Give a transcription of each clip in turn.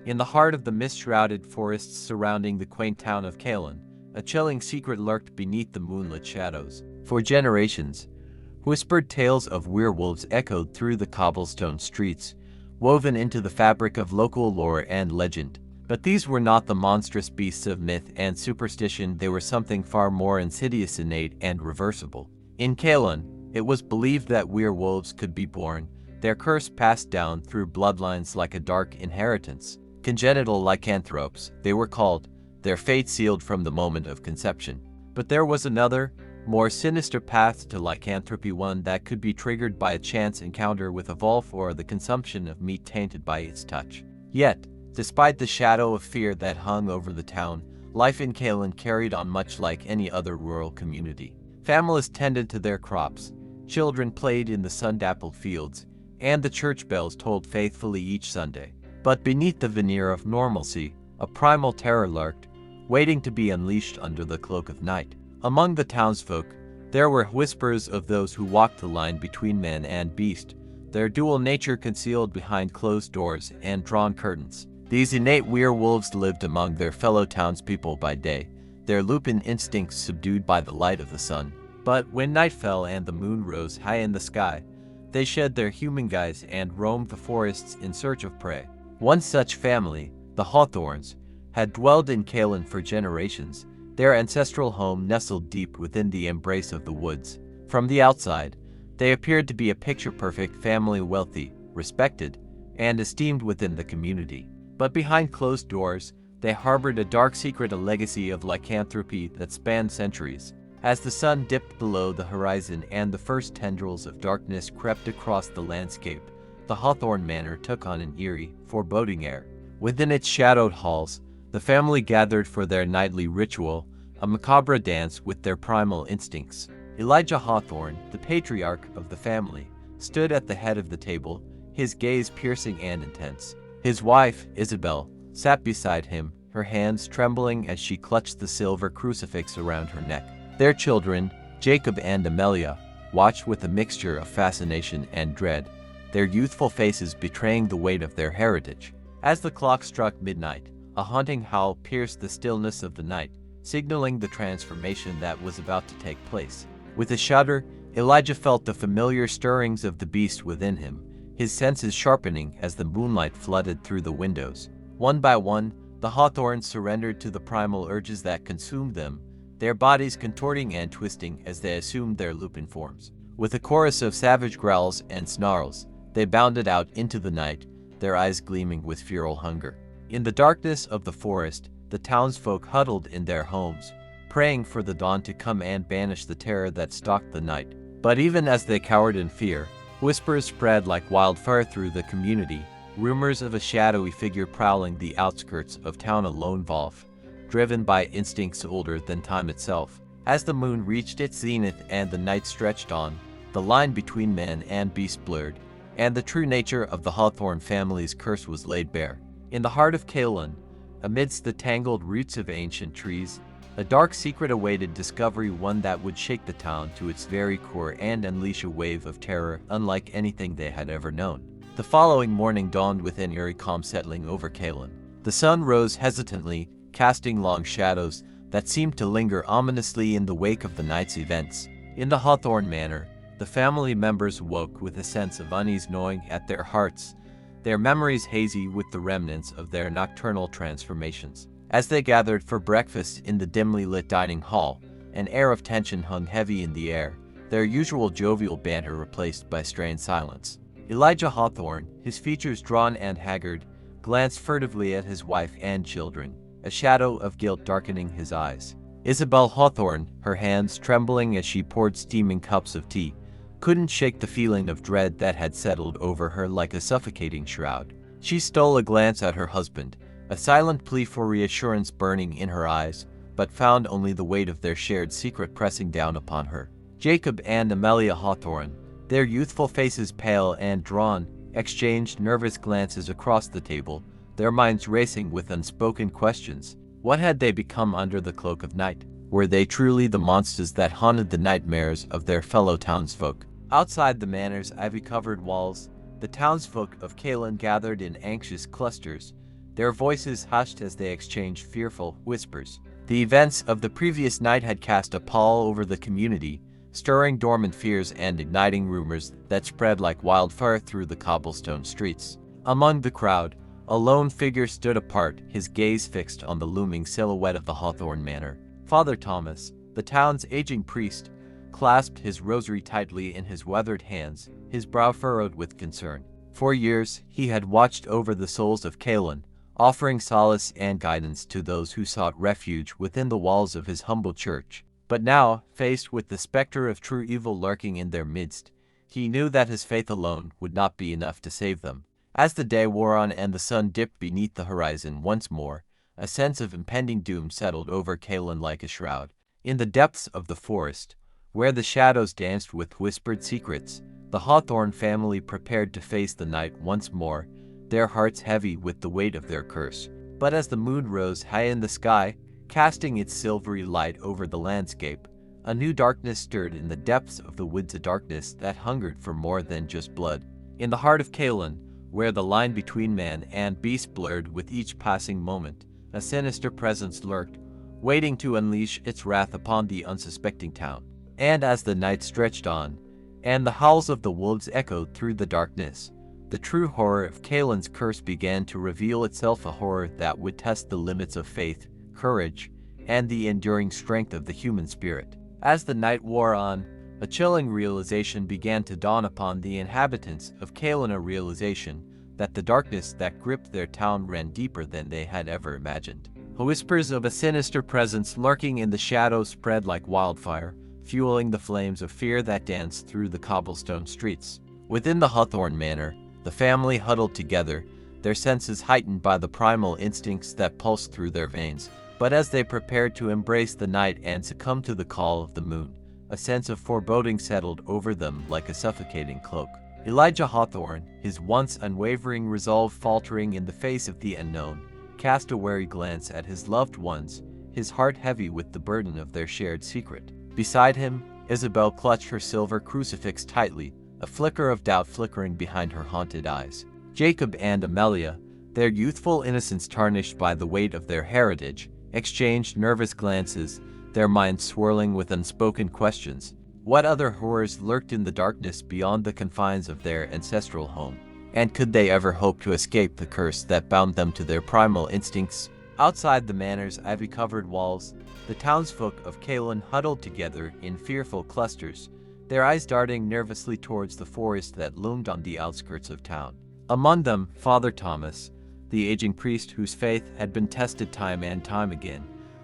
In the heart of the mist-shrouded forests surrounding the quaint town of Kalen, a chilling secret lurked beneath the moonlit shadows. For generations, whispered tales of werewolves echoed through the cobblestone streets, woven into the fabric of local lore and legend. But these were not the monstrous beasts of myth and superstition. They were something far more insidious, innate, and reversible. In Kalen, it was believed that werewolves could be born, their curse passed down through bloodlines like a dark inheritance. Congenital lycanthropes, they were called, their fate sealed from the moment of conception. But there was another, more sinister path to lycanthropy, one that could be triggered by a chance encounter with a wolf or the consumption of meat tainted by its touch. Yet, despite the shadow of fear that hung over the town, life in Kalen carried on much like any other rural community. Families tended to their crops, children played in the sun-dappled fields, and the church bells tolled faithfully each Sunday. But beneath the veneer of normalcy, a primal terror lurked, waiting to be unleashed under the cloak of night. Among the townsfolk, there were whispers of those who walked the line between man and beast, their dual nature concealed behind closed doors and drawn curtains. These innate werewolves lived among their fellow townspeople by day, their lupin instincts subdued by the light of the sun. But when night fell and the moon rose high in the sky, they shed their human guise and roamed the forests in search of prey. One such family, the Hawthorns, had dwelled in Kalen for generations, their ancestral home nestled deep within the embrace of the woods. From the outside, they appeared to be a picture-perfect family, wealthy, respected, and esteemed within the community. But behind closed doors, they harbored a dark secret, a legacy of lycanthropy that spanned centuries. As the sun dipped below the horizon and the first tendrils of darkness crept across the landscape, the Hawthorne Manor took on an eerie, foreboding air. Within its shadowed halls, the family gathered for their nightly ritual, a macabre dance with their primal instincts. Elijah Hawthorne, the patriarch of the family, stood at the head of the table, his gaze piercing and intense. His wife, Isabel, sat beside him, her hands trembling as she clutched the silver crucifix around her neck. Their children, Jacob and Amelia, watched with a mixture of fascination and dread, their youthful faces betraying the weight of their heritage. As the clock struck midnight, a haunting howl pierced the stillness of the night, signaling the transformation that was about to take place. With a shudder, Elijah felt the familiar stirrings of the beast within him, his senses sharpening as the moonlight flooded through the windows. One by one, the Hawthorns surrendered to the primal urges that consumed them, their bodies contorting and twisting as they assumed their lupin forms. With a chorus of savage growls and snarls, they bounded out into the night, their eyes gleaming with feral hunger. In the darkness of the forest, the townsfolk huddled in their homes, praying for the dawn to come and banish the terror that stalked the night. But even as they cowered in fear, whispers spread like wildfire through the community, rumors of a shadowy figure prowling the outskirts of town, a lone wolf, driven by instincts older than time itself. As the moon reached its zenith and the night stretched on, the line between man and beast blurred, and the true nature of the Hawthorne family's curse was laid bare. In the heart of Kalen, amidst the tangled roots of ancient trees, a dark secret awaited discovery, one that would shake the town to its very core and unleash a wave of terror unlike anything they had ever known. The following morning dawned with an eerie calm settling over Kalen. The sun rose hesitantly, casting long shadows that seemed to linger ominously in the wake of the night's events. In the Hawthorne Manor, the family members woke with a sense of unease gnawing at their hearts, their memories hazy with the remnants of their nocturnal transformations. As they gathered for breakfast in the dimly lit dining hall, an air of tension hung heavy in the air, their usual jovial banter replaced by strained silence. Elijah Hawthorne, his features drawn and haggard, glanced furtively at his wife and children, a shadow of guilt darkening his eyes. Isabel Hawthorne, her hands trembling as she poured steaming cups of tea, couldn't shake the feeling of dread that had settled over her like a suffocating shroud. She stole a glance at her husband, a silent plea for reassurance burning in her eyes, but found only the weight of their shared secret pressing down upon her. Jacob and Amelia Hawthorne, their youthful faces pale and drawn, exchanged nervous glances across the table, their minds racing with unspoken questions. What had they become under the cloak of night? Were they truly the monsters that haunted the nightmares of their fellow townsfolk? Outside the manor's ivy-covered walls, the townsfolk of Kalen gathered in anxious clusters, their voices hushed as they exchanged fearful whispers. The events of the previous night had cast a pall over the community, stirring dormant fears and igniting rumors that spread like wildfire through the cobblestone streets. Among the crowd, a lone figure stood apart, his gaze fixed on the looming silhouette of the Hawthorne Manor. Father Thomas, the town's aging priest, clasped his rosary tightly in his weathered hands, his brow furrowed with concern. For years, he had watched over the souls of Kalen, offering solace and guidance to those who sought refuge within the walls of his humble church. But now, faced with the specter of true evil lurking in their midst, he knew that his faith alone would not be enough to save them. As the day wore on and the sun dipped beneath the horizon once more, a sense of impending doom settled over Kalen like a shroud. In the depths of the forest, where the shadows danced with whispered secrets, the Hawthorne family prepared to face the night once more, their hearts heavy with the weight of their curse. But as the moon rose high in the sky, casting its silvery light over the landscape, a new darkness stirred in the depths of the woods, a darkness that hungered for more than just blood. In the heart of Kalen, where the line between man and beast blurred with each passing moment, a sinister presence lurked, waiting to unleash its wrath upon the unsuspecting town. And as the night stretched on, and the howls of the wolves echoed through the darkness, the true horror of Kalen's curse began to reveal itself, a horror that would test the limits of faith, courage, and the enduring strength of the human spirit. As the night wore on, a chilling realization began to dawn upon the inhabitants of Kalen, a realization that the darkness that gripped their town ran deeper than they had ever imagined. Whispers of a sinister presence lurking in the shadows spread like wildfire, fueling the flames of fear that danced through the cobblestone streets. Within the Hawthorne Manor, the family huddled together, their senses heightened by the primal instincts that pulsed through their veins. But as they prepared to embrace the night and succumb to the call of the moon, a sense of foreboding settled over them like a suffocating cloak. Elijah Hawthorne, his once unwavering resolve faltering in the face of the unknown, cast a wary glance at his loved ones, his heart heavy with the burden of their shared secret. Beside him, Isabel clutched her silver crucifix tightly, a flicker of doubt flickering behind her haunted eyes. Jacob and Amelia, their youthful innocence tarnished by the weight of their heritage, exchanged nervous glances, their minds swirling with unspoken questions. What other horrors lurked in the darkness beyond the confines of their ancestral home? And could they ever hope to escape the curse that bound them to their primal instincts? Outside the manor's ivy-covered walls, the townsfolk of Kalen huddled together in fearful clusters, their eyes darting nervously towards the forest that loomed on the outskirts of town. Among them, Father Thomas, the aging priest whose faith had been tested time and time again,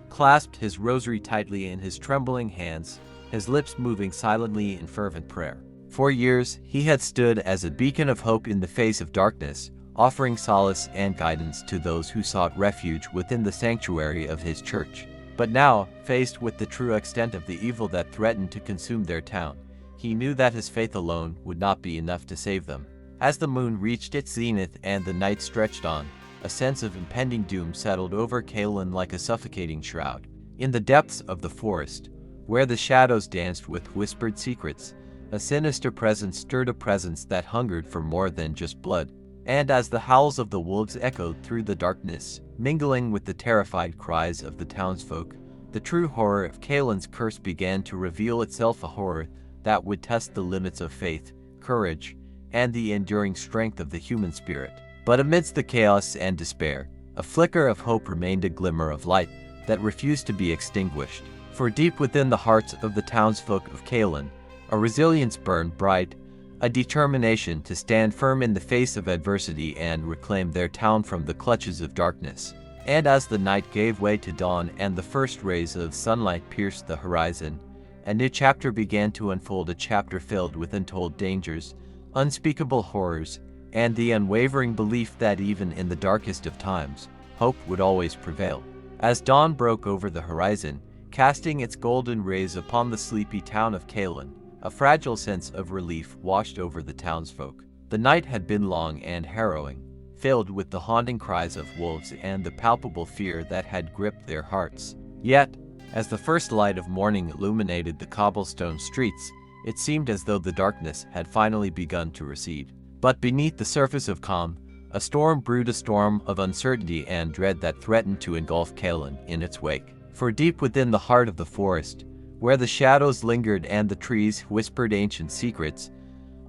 clasped his rosary tightly in his trembling hands, his lips moving silently in fervent prayer. For years, he had stood as a beacon of hope in the face of darkness, offering solace and guidance to those who sought refuge within the sanctuary of his church. But now, faced with the true extent of the evil that threatened to consume their town, he knew that his faith alone would not be enough to save them. As the moon reached its zenith and the night stretched on, a sense of impending doom settled over Kalen like a suffocating shroud. In the depths of the forest, where the shadows danced with whispered secrets, a sinister presence stirred, a presence that hungered for more than just blood. And as the howls of the wolves echoed through the darkness, mingling with the terrified cries of the townsfolk, the true horror of Kalen's curse began to reveal itself, a horror that would test the limits of faith, courage, and the enduring strength of the human spirit. But amidst the chaos and despair, a flicker of hope remained, a glimmer of light that refused to be extinguished. For deep within the hearts of the townsfolk of Kalen, a resilience burned bright, a determination to stand firm in the face of adversity and reclaim their town from the clutches of darkness. And as the night gave way to dawn and the first rays of sunlight pierced the horizon, a new chapter began to unfold, a chapter filled with untold dangers, unspeakable horrors, and the unwavering belief that even in the darkest of times, hope would always prevail. As dawn broke over the horizon, casting its golden rays upon the sleepy town of Kalen, a fragile sense of relief washed over the townsfolk. The night had been long and harrowing, filled with the haunting cries of wolves and the palpable fear that had gripped their hearts. Yet, as the first light of morning illuminated the cobblestone streets, it seemed as though the darkness had finally begun to recede. But beneath the surface of calm, A storm brewed, a storm of uncertainty and dread that threatened to engulf Kalen in its wake. For deep within the heart of the forest, where the shadows lingered and the trees whispered ancient secrets,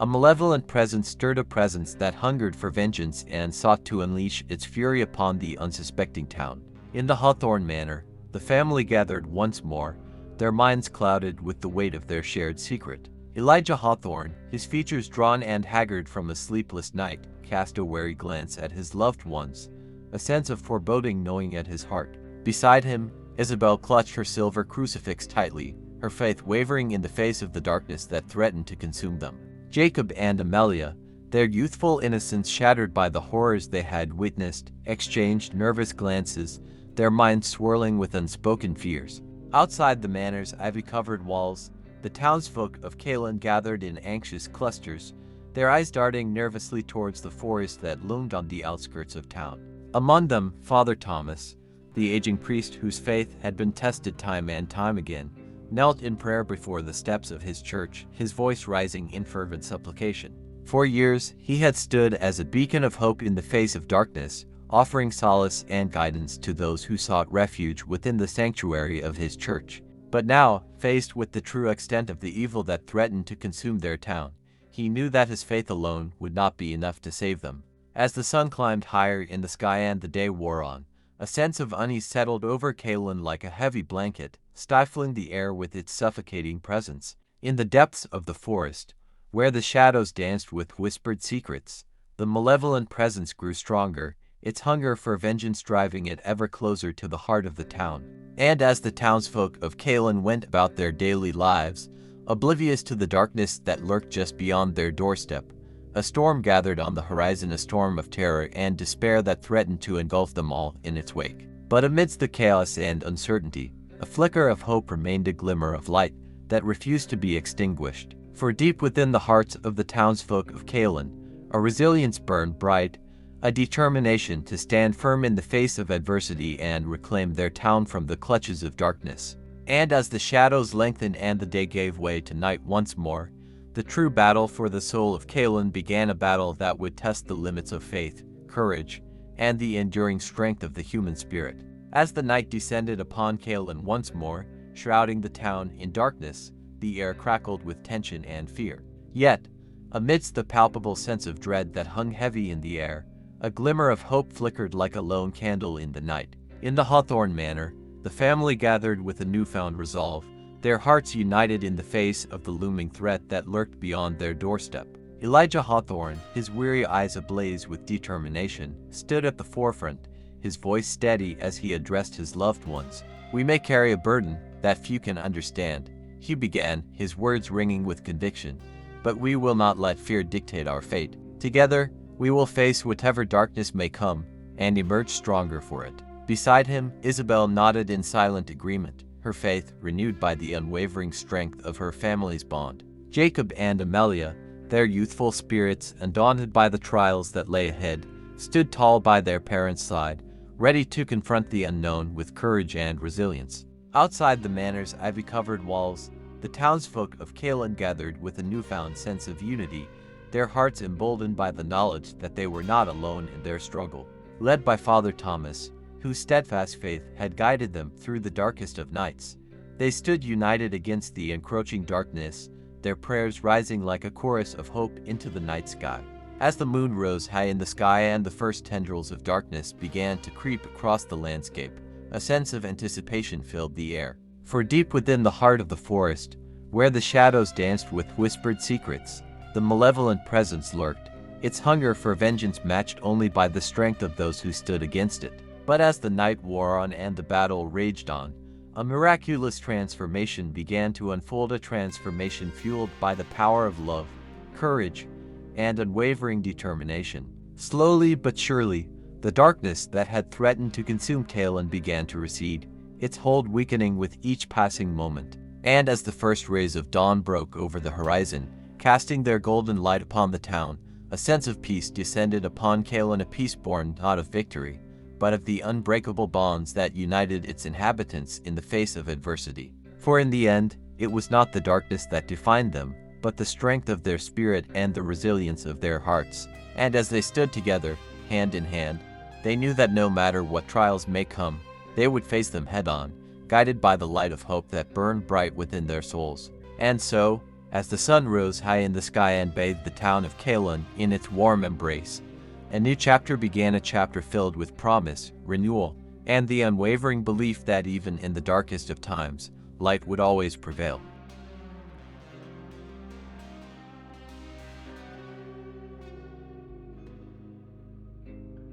a malevolent presence stirred, a presence that hungered for vengeance and sought to unleash its fury upon the unsuspecting town. In the Hawthorne Manor, the family gathered once more, their minds clouded with the weight of their shared secret. Elijah Hawthorne, his features drawn and haggard from a sleepless night, cast a wary glance at his loved ones, a sense of foreboding gnawing at his heart. Beside him, Isabel clutched her silver crucifix tightly, her faith wavering in the face of the darkness that threatened to consume them. Jacob and Amelia, their youthful innocence shattered by the horrors they had witnessed, exchanged nervous glances, their minds swirling with unspoken fears. Outside the manor's ivy-covered walls, the townsfolk of Kalen gathered in anxious clusters, their eyes darting nervously towards the forest that loomed on the outskirts of town. Among them, Father Thomas, the aging priest whose faith had been tested time and time again, knelt in prayer before the steps of his church, his voice rising in fervent supplication. For years, he had stood as a beacon of hope in the face of darkness, offering solace and guidance to those who sought refuge within the sanctuary of his church. But now, faced with the true extent of the evil that threatened to consume their town, he knew that his faith alone would not be enough to save them. As the sun climbed higher in the sky and the day wore on, a sense of unease settled over Kalen like a heavy blanket, stifling the air with its suffocating presence. In the depths of the forest, where the shadows danced with whispered secrets, the malevolent presence grew stronger, its hunger for vengeance driving it ever closer to the heart of the town. And as the townsfolk of Kalen went about their daily lives, oblivious to the darkness that lurked just beyond their doorstep, a storm gathered on the horizon, a storm of terror and despair that threatened to engulf them all in its wake. But amidst the chaos and uncertainty, a flicker of hope remained, a glimmer of light that refused to be extinguished. For deep within the hearts of the townsfolk of Kalen, a resilience burned bright, a determination to stand firm in the face of adversity and reclaim their town from the clutches of darkness. And as the shadows lengthened and the day gave way to night once more, the true battle for the soul of Kalen began, a battle that would test the limits of faith, courage, and the enduring strength of the human spirit. As the night descended upon Kalen once more, shrouding the town in darkness, the air crackled with tension and fear. Yet, amidst the palpable sense of dread that hung heavy in the air, a glimmer of hope flickered like a lone candle in the night. In the Hawthorne Manor, the family gathered with a newfound resolve, their hearts united in the face of the looming threat that lurked beyond their doorstep. Elijah Hawthorne, his weary eyes ablaze with determination, stood at the forefront, his voice steady as he addressed his loved ones. "We may carry a burden that few can understand," he began, his words ringing with conviction, "but we will not let fear dictate our fate. Together, we will face whatever darkness may come and emerge stronger for it." Beside him, Isabel nodded in silent agreement, her faith renewed by the unwavering strength of her family's bond. Jacob and Amelia, their youthful spirits undaunted by the trials that lay ahead, stood tall by their parents' side, ready to confront the unknown with courage and resilience. Outside the manor's ivy-covered walls, the townsfolk of Kalen gathered with a newfound sense of unity, their hearts emboldened by the knowledge that they were not alone in their struggle. Led by Father Thomas, whose steadfast faith had guided them through the darkest of nights, they stood united against the encroaching darkness, their prayers rising like a chorus of hope into the night sky. As the moon rose high in the sky and the first tendrils of darkness began to creep across the landscape, a sense of anticipation filled the air. For deep within the heart of the forest, where the shadows danced with whispered secrets, the malevolent presence lurked, its hunger for vengeance matched only by the strength of those who stood against it. But as the night wore on and the battle raged on, a miraculous transformation began to unfold, a transformation fueled by the power of love, courage, and unwavering determination. Slowly but surely, the darkness that had threatened to consume Kalen began to recede, its hold weakening with each passing moment. And as the first rays of dawn broke over the horizon, casting their golden light upon the town, a sense of peace descended upon Kalen, a peace born not of victory, but of the unbreakable bonds that united its inhabitants in the face of adversity. For in the end, it was not the darkness that defined them, but the strength of their spirit and the resilience of their hearts. And as they stood together, hand in hand. They knew that no matter what trials may come, they would face them head-on, guided by the light of hope that burned bright within their souls. And so, as the sun rose high in the sky and bathed the town of Kalen in its warm embrace, a new chapter began, a chapter filled with promise, renewal, and the unwavering belief that even in the darkest of times, light would always prevail.